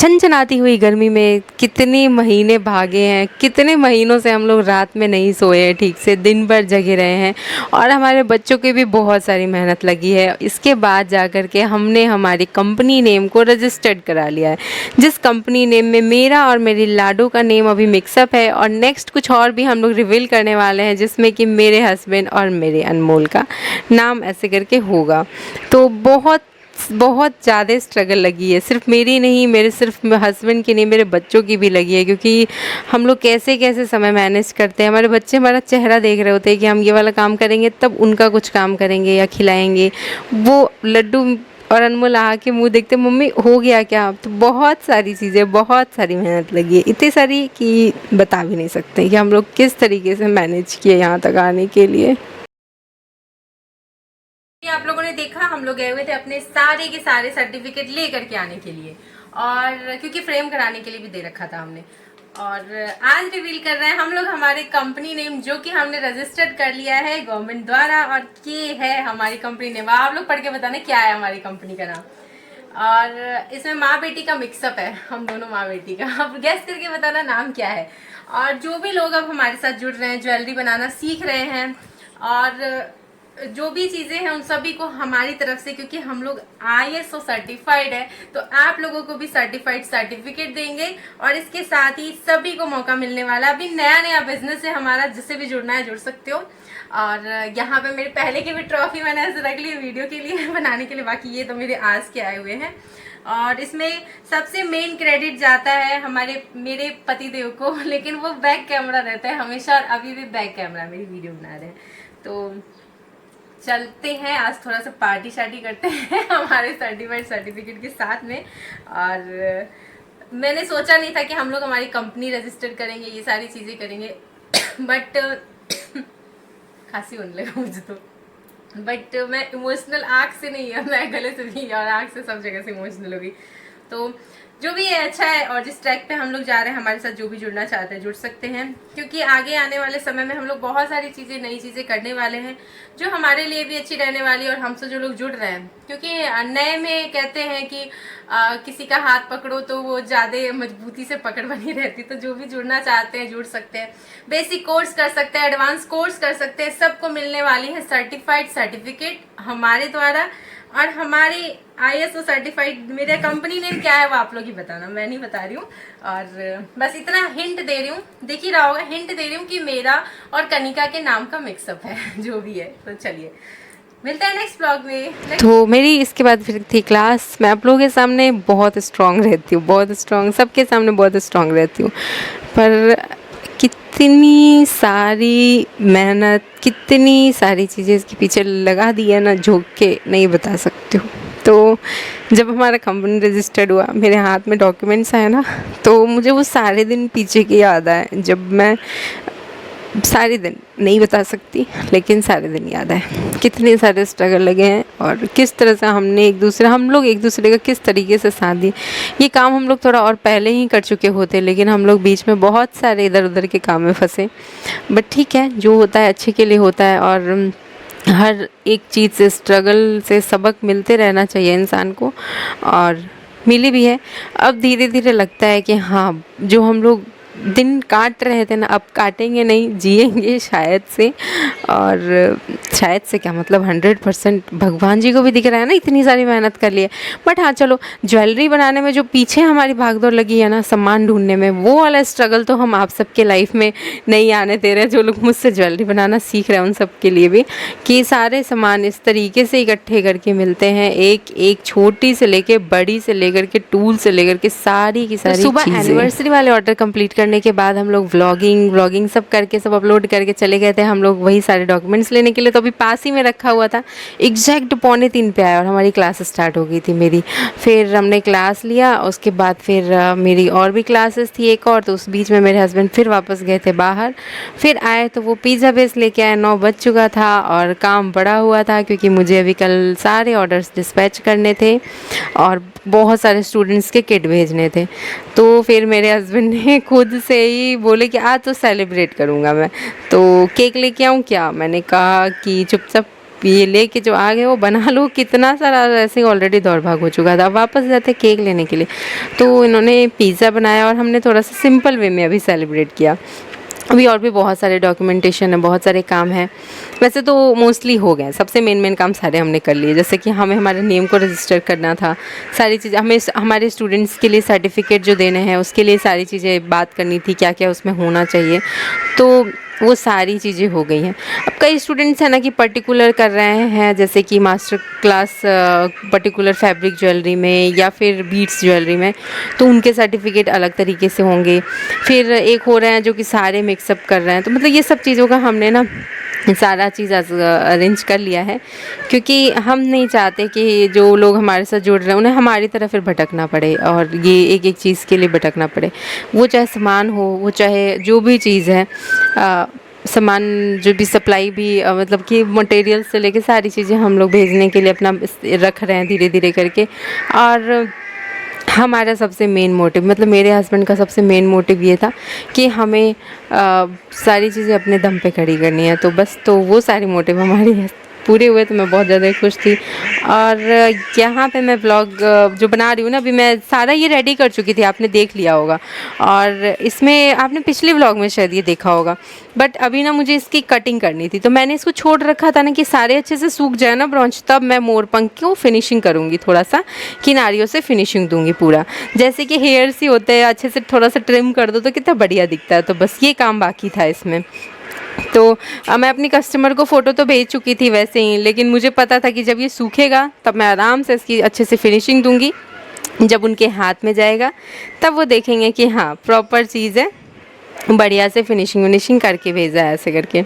छनछनाती हुई गर्मी में कितने महीने भागे हैं, कितने महीनों से हम लोग रात में नहीं सोए हैं ठीक से, दिन भर जगे रहे हैं और हमारे बच्चों की भी बहुत सारी मेहनत लगी है। इसके बाद जा कर के हमने हमारी कंपनी नेम को रजिस्टर्ड करा लिया है, जिस कंपनी नेम में मेरा और मेरी लाडो का नेम अभी मिक्सअप है और नेक्स्ट कुछ और भी हम लोग रिवील करने वाले हैं, जिसमें कि मेरे हस्बैंड और मेरे अनमोल का नाम ऐसे करके होगा। तो बहुत बहुत ज़्यादा स्ट्रगल लगी है, सिर्फ मेरी नहीं, मेरे सिर्फ हस्बैंड की नहीं, मेरे बच्चों की भी लगी है, क्योंकि हम लोग कैसे कैसे समय मैनेज करते हैं। हमारे बच्चे हमारा चेहरा देख रहे होते हैं कि हम ये वाला काम करेंगे तब उनका कुछ काम करेंगे या खिलाएंगे। वो लड्डू और अनमोल आके मुंह देखते, मम्मी हो गया क्या। तो बहुत सारी चीज़ें, बहुत सारी मेहनत लगी है, इतनी सारी कि बता भी नहीं सकते कि हम लोग किस तरीके से मैनेज किए यहाँ तक आने के लिए। आप लोगों ने देखा हम लोग गए हुए थे अपने सारे के सारे सर्टिफिकेट ले करके आने के लिए, और क्योंकि फ्रेम कराने के लिए भी दे रखा था हमने। और आज रिवील कर रहे हैं हम लोग हमारे कंपनी नेम, जो कि हमने रजिस्टर्ड कर लिया है गवर्नमेंट द्वारा, और ये है हमारी कंपनी नेम। आप लोग पढ़ के बताना क्या है हमारी कंपनी का नाम। और इसमें माँ बेटी का मिक्सअप है, हम दोनों माँ बेटी का। अब गेस करके बताना नाम क्या है। और जो भी लोग अब हमारे साथ जुड़ रहे हैं, ज्वेलरी बनाना सीख रहे हैं, और जो भी चीज़ें हैं उन सभी को हमारी तरफ से, क्योंकि हम लोग ISO सर्टिफाइड है, तो आप लोगों को भी सर्टिफाइड सर्टिफिकेट देंगे। और इसके साथ ही सभी को मौका मिलने वाला, अभी नया नया बिजनेस है हमारा, जिससे भी जुड़ना है जुड़ सकते हो। और यहाँ पे मेरे पहले की भी ट्रॉफी मैंने ऐसे रख ली वीडियो के लिए बनाने के लिए, बाकी ये तो मेरे आज के आए हुए हैं। और इसमें सबसे मेन क्रेडिट जाता है मेरे पतिदेव को, लेकिन वो बैक कैमरा रहता है हमेशा, और अभी भी बैक कैमरा मेरी वीडियो बना रहे हैं। तो चलते हैं, आज थोड़ा सा पार्टी शार्टी करते हैं हमारे सर्टिफाइड सर्टिफिकेट के साथ में। और मैंने सोचा नहीं था कि हम लोग हमारी कंपनी रजिस्टर करेंगे, ये सारी चीज़ें करेंगे, बट खांसी होने लगा मुझे तो। बट मैं इमोशनल आँख से नहीं है, मैं गले से भी और आँख से सब जगह से इमोशनल हो गई। तो जो भी है अच्छा है, और जिस ट्रैक पे हम लोग जा रहे हैं, हमारे साथ जो भी जुड़ना चाहते हैं जुड़ सकते हैं, क्योंकि आगे आने वाले समय में हम लोग बहुत सारी चीज़ें, नई चीज़ें करने वाले हैं जो हमारे लिए भी अच्छी रहने वाली है, और हमसे जो लोग जुड़ रहे हैं। क्योंकि नए में कहते हैं कि किसी का हाथ पकड़ो तो वो ज़्यादा मजबूती से पकड़ बनी रहती। तो जो भी जुड़ना चाहते हैं जुड़ सकते हैं, बेसिक कोर्स कर सकते हैं, एडवांस कोर्स कर सकते हैं, सबको मिलने वाली है सर्टिफाइड सर्टिफिकेट हमारे द्वारा। और हमारी ISO सर्टिफाइड, मेरा कंपनी नेम क्या है वो आप लोग ही बताना, मैं नहीं बता रही हूँ। और बस इतना हिंट दे रही हूँ, देख ही रहा होगा, हिंट दे रही हूँ कि मेरा और कनिका के नाम का मिक्सअप है जो भी है। तो चलिए मिलते हैं नेक्स्ट ब्लॉग में। तो मेरी इसके बाद फिर थी क्लास। मैं आप लोगों के सामने बहुत स्ट्रांग रहती हूँ, बहुत स्ट्रांग, सबके सामने बहुत स्ट्रांग रहती हूँ, पर कितनी सारी मेहनत, कितनी सारी चीज़ें इसके पीछे लगा दी है ना, झोंक के नहीं बता सकती हूँ। तो जब हमारा कंपनी रजिस्टर्ड हुआ, मेरे हाथ में डॉक्यूमेंट्स आए ना, तो मुझे वो सारे दिन पीछे की याद आए, जब मैं सारे दिन नहीं बता सकती, लेकिन सारे दिन याद आए, कितने सारे स्ट्रगल लगे हैं, और किस तरह से हम लोग एक दूसरे का किस तरीके से साथ दिए। ये काम हम लोग थोड़ा और पहले ही कर चुके होते, लेकिन हम लोग बीच में बहुत सारे इधर उधर के काम में फंसे। बट ठीक है, जो होता है अच्छे के लिए होता है, और हर एक चीज़ से, स्ट्रगल से सबक मिलते रहना चाहिए इंसान को, और मिली भी है। अब धीरे धीरे लगता है कि हाँ, जो हम लोग दिन काट रहे थे ना, अब काटेंगे नहीं, जिएंगे शायद से। और शायद से क्या मतलब, 100% भगवान जी को भी दिख रहा है ना, इतनी सारी मेहनत कर ली है। बट हाँ चलो, ज्वेलरी बनाने में जो पीछे हमारी भागदौड़ लगी है ना, सामान ढूंढने में, वो वाला स्ट्रगल तो हम आप सबके लाइफ में नहीं आने दे रहे। जो लोग मुझसे ज्वेलरी बनाना सीख रहे हैं उन सब के लिए भी, कि सारे सामान इस तरीके से इकट्ठे करके मिलते हैं, एक एक छोटी से लेके बड़ी से लेकर के टूल से लेकर के सारी की सारी। सुबह एनिवर्सरी वाले ऑर्डर कंप्लीट करने के बाद हम लोग व्लॉगिंग सब करके, सब अपलोड करके चले गए थे हम लोग वही सारे डॉक्यूमेंट्स लेने के लिए। तो अभी पास ही में रखा हुआ था, एग्जैक्ट 2:45 पे आया, और हमारी क्लास स्टार्ट हो गई थी मेरी। फिर हमने क्लास लिया, उसके बाद फिर मेरी और भी क्लासेस थी एक और, तो उस बीच में मेरे हस्बैंड फिर वापस गए थे बाहर। फिर आए तो वो पिज़्ज़ा बेस लेके आए, 9 बज चुका था, और काम बढ़ा हुआ था, क्योंकि मुझे अभी कल सारे ऑर्डर्स डिस्पैच करने थे और बहुत सारे स्टूडेंट्स के किट भेजने थे। तो फिर मेरे हस्बैंड ने खुद से ही बोले कि आज तो सेलिब्रेट करूँगा मैं, तो केक लेके आऊँ क्या। मैंने कहा कि चुपचाप ये लेके जो आ गए वो बना लो, कितना सारा ऐसे ही ऑलरेडी दौड़ भाग हो चुका था। अब वापस जाते केक लेने के लिए, तो इन्होंने पिज़्ज़ा बनाया और हमने थोड़ा सा सिंपल वे में अभी सेलिब्रेट किया। अभी और भी बहुत सारे डॉक्यूमेंटेशन है, बहुत सारे काम हैं। वैसे तो मोस्टली हो गए, सबसे मेन काम सारे हमने कर लिए। जैसे कि हमें हमारे नेम को रजिस्टर करना था, सारी चीज़ हमें हमारे स्टूडेंट्स के लिए सर्टिफिकेट जो देने हैं उसके लिए सारी चीज़ें बात करनी थी, क्या क्या उसमें होना चाहिए, तो वो सारी चीज़ें हो गई हैं। अब कई स्टूडेंट्स हैं ना कि पर्टिकुलर कर रहे हैं, जैसे कि master class particular fabric jewellery में या फिर बीड्स ज्वेलरी में, तो उनके सर्टिफिकेट अलग तरीके से होंगे। फिर एक हो रहे हैं जो कि सारे मिक्सअप कर रहे हैं, तो मतलब ये सब चीज़ों का हमने ना सारा चीज़ अरेंज कर लिया है, क्योंकि हम नहीं चाहते कि जो लोग हमारे साथ जुड़ रहे हैं उन्हें हमारी तरफ फिर भटकना पड़े और ये एक एक चीज़ के लिए भटकना पड़े। वो चाहे सामान हो, वो चाहे जो भी चीज़ है, सामान जो भी सप्लाई भी मतलब कि मटेरियल से लेके सारी चीज़ें हम लोग भेजने के लिए अपना रख रहे हैं धीरे धीरे करके। और हमारा सबसे मेन मोटिव, मतलब मेरे हस्बैंड का सबसे मेन मोटिव ये था कि हमें सारी चीज़ें अपने दम पे खड़ी करनी है, तो बस तो वो सारी मोटिव हमारी पूरे हुए, तो मैं बहुत ज़्यादा खुश थी। और यहाँ पे मैं व्लॉग जो बना रही हूँ ना, अभी मैं सारा ये रेडी कर चुकी थी, आपने देख लिया होगा। और इसमें आपने पिछले व्लॉग में शायद ये देखा होगा, बट अभी ना मुझे इसकी कटिंग करनी थी, तो मैंने इसको छोड़ रखा था ना कि सारे अच्छे से सूख जाए ना ब्रॉन्च, तब मैं मोरपंख को फिनिशिंग करूँगी, थोड़ा सा किनारियों से फिनिशिंग दूंगी पूरा। जैसे कि हेयर्स ही होते हैं, अच्छे से थोड़ा सा ट्रिम कर दो तो कितना बढ़िया दिखता है, तो बस ये काम बाकी था इसमें। तो मैं अपनी कस्टमर को फ़ोटो तो भेज चुकी थी वैसे ही, लेकिन मुझे पता था कि जब ये सूखेगा तब मैं आराम से इसकी अच्छे से फिनिशिंग दूंगी। जब उनके हाथ में जाएगा तब वो देखेंगे कि हाँ प्रॉपर चीज़ है, बढ़िया से फिनिशिंग करके भेजा है ऐसे करके।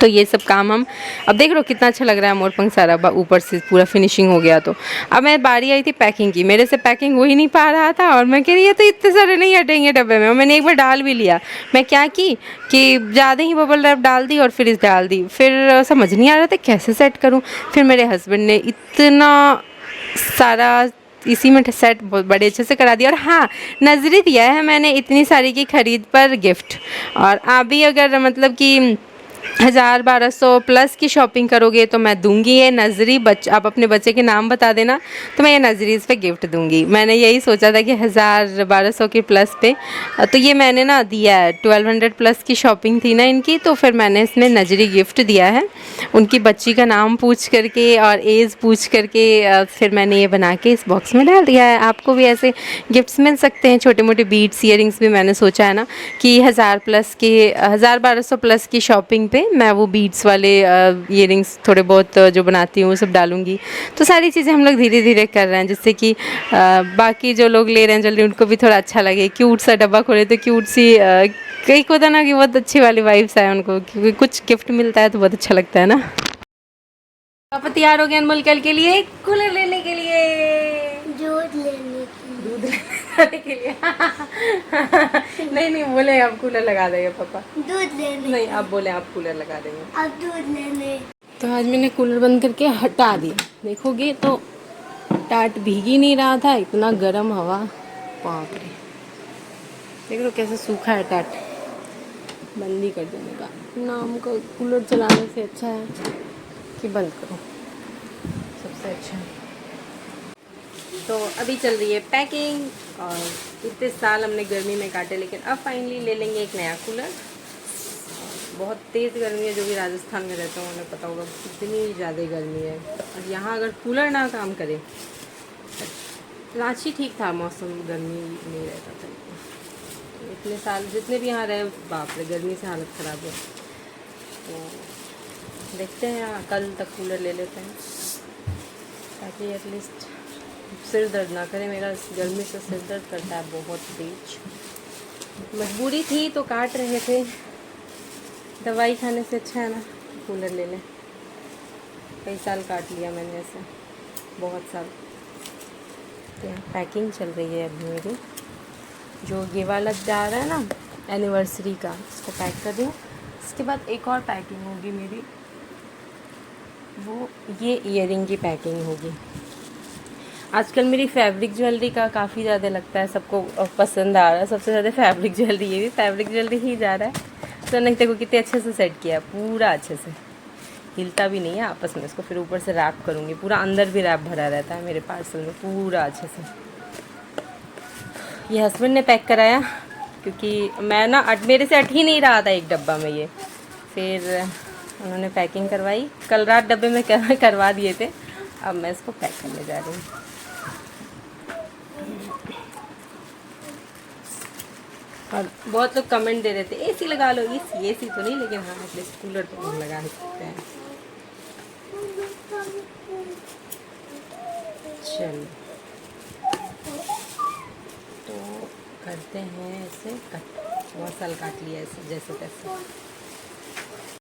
तो ये सब काम हम, अब देख लो कितना अच्छा लग रहा है मोरपंख सारा ऊपर से पूरा फिनिशिंग हो गया। तो अब मैं बारी आई थी पैकिंग की, मेरे से पैकिंग हो ही नहीं पा रहा था, और मैं कह रही है तो इतने सारे नहीं हटेंगे डब्बे में। और मैंने एक बार डाल भी लिया, मैं क्या की कि ज़्यादा ही बबल रैप डाल दी और फ्रिज डाल दी, फिर समझ नहीं आ रहा था कैसे सेट करूँ। फिर मेरे हस्बैंड ने इतना सारा इसी में सेट बहुत बड़े अच्छे से करा दिया। और हाँ, नजरी दिया है मैंने इतनी सारी की खरीद पर गिफ्ट। और आप भी अगर मतलब कि 1000-1200 प्लस की शॉपिंग करोगे तो मैं दूंगी ये नजरी। आप अपने बच्चे के नाम बता देना तो मैं ये नजरी इस पे गिफ्ट दूंगी। मैंने यही सोचा था कि 1000-1200 के प्लस पे, तो ये मैंने ना दिया है। 1200 प्लस की शॉपिंग थी ना इनकी, तो फिर मैंने इसमें नजरी गिफ्ट दिया है, उनकी बच्ची का नाम पूछ करके और एज पूछ करके। फिर मैंने ये बना के इस बॉक्स में डाल दिया है। आपको भी ऐसे गिफ्ट्स मिल सकते हैं, छोटे मोटे बीड्स ईयरिंग्स भी मैंने सोचा है ना कि 1000-1200 प्लस की शॉपिंग पे मैं वो बीड्स वाले ईयरिंग्स थोड़े बहुत जो बनाती हूँ वो सब डालूँगी। तो सारी चीज़ें हम लोग धीरे धीरे कर रहे हैं, जिससे कि बाकी जो लोग ले रहे हैं जल्दी उनको भी थोड़ा अच्छा लगे। क्यूट सा डब्बा खोले तो क्यूट सी कई को था ना कि बहुत अच्छी वाली वाइब्स आए उनको, क्योंकि कुछ गिफ्ट मिलता है तो बहुत अच्छा लगता है ना। पापा तैयार हो गए अनमोल कल के लिए कूलर लेने के लिए, दूध लेने के लिए नहीं नहीं बोले अब कूलर लगा देंगे पापा, दूध लेने नहीं आप बोले आप कूलर लगा देंगे। अब दूध लेने। तो आज मैंने कूलर बंद करके हटा दिया, देखोगे तो टाट भीग ही नहीं रहा था, इतना गर्म हवा, बाप रे। देख लो कैसे सूखा है टाट। बंद ही कर देने का नाम का, कूलर चलाने से अच्छा है कि बंद करो, सबसे अच्छा है। तो अभी चल रही है पैकिंग, और इतने साल हमने गर्मी में काटे, लेकिन अब फाइनली ले लेंगे एक नया कूलर। बहुत तेज़ गर्मी है, जो भी राजस्थान में रहते हैं उन्हें पता होगा कितनी ज़्यादा गर्मी है। और यहाँ अगर कूलर ना काम करे, रांची ठीक था मौसम, गर्मी नहीं रहता था इतने साल जितने भी यहाँ रहे, बाप रे गर्मी से हालत ख़राब है। तो देखते हैं कल तक कूलर ले लेते हैं, ताकि एटलीस्ट सिर दर्द ना करे मेरा। गर्मी से सिर दर्द करता है बहुत तेज। मजबूरी थी तो काट रहे थे, दवाई खाने से अच्छा है ना कूलर ले लें। कई साल काट लिया मैंने ऐसे, बहुत साल। तो पैकिंग चल रही है अभी मेरी, जो ये वाला जा रहा है ना एनिवर्सरी का, इसको पैक कर रही हूँ। इसके बाद एक और पैकिंग होगी मेरी, वो ये ईयरिंग की पैकिंग होगी। आजकल मेरी फैब्रिक ज्वेलरी का काफ़ी ज़्यादा लगता है सबको पसंद आ रहा है, सबसे ज़्यादा फैब्रिक ज्वेलरी, ये भी फैब्रिक ज्वेलरी ही जा रहा है। तो नहीं देखो कितने अच्छे से सेट किया है पूरा अच्छे से, हिलता भी नहीं है आपस में। इसको फिर ऊपर से रैप करूँगी, पूरा अंदर भी रैप भरा रहता है मेरे पार्सल में पूरा अच्छे से। ये हस्बैंड ने पैक कराया क्योंकि मैं ना मेरे से अट ही नहीं रहा था एक डब्बा में ये, फिर उन्होंने पैकिंग करवाई। कल रात डब्बे में करवा दिए थे, अब मैं इसको पैक करने जा रही हूँ। और बहुत लोग कमेंट दे रहे थे एसी लगा लो, एसी तो नहीं, लेकिन हाँ एटलीस्ट कूलर तो हम लगा सकते हैं। चलो तो करते हैं ऐसे कट, बहुत साल काट लिया ऐसे जैसे तैसे।